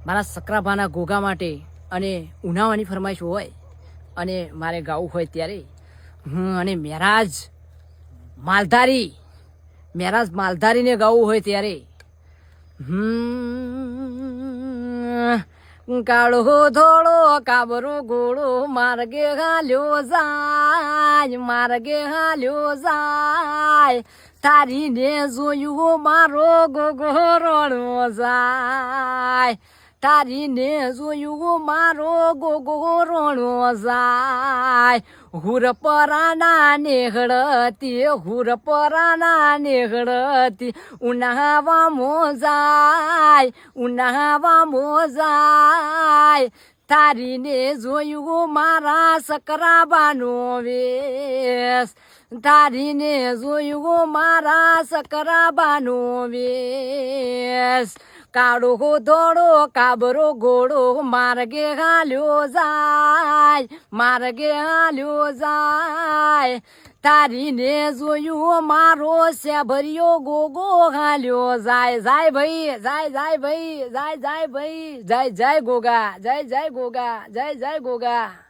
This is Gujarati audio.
મારા સકરાભાના ગોગા માટે અને ઉનાવાની ફરમાઈશ હોય અને મારે ગાવું હોય ત્યારે અને મહેરાજ માલધારીને ગાવું હોય ત્યારે કાળો ધોળો કાબરો ઘોડો માર્ગે હાલ્યો જાય તારીને જોયું મારો ગોગો રણો જાય તારીને જોયું મારો ગોગો રણો જાય હુર પરાના નેહળતી ઉનાવામાં જાય તારીને જોયું મારા સકરાબાનો વેશ તારીને જોયું મારા સકરાબાનો વેશ કાળો ધોળો કાબરો ઘોડો માર્ગે હાલ્યો જાય તારીને જોયું મારો સેભર્યો ગોગો હાલ્યો જાય ભાઈ જય ગોગા જય ગોગા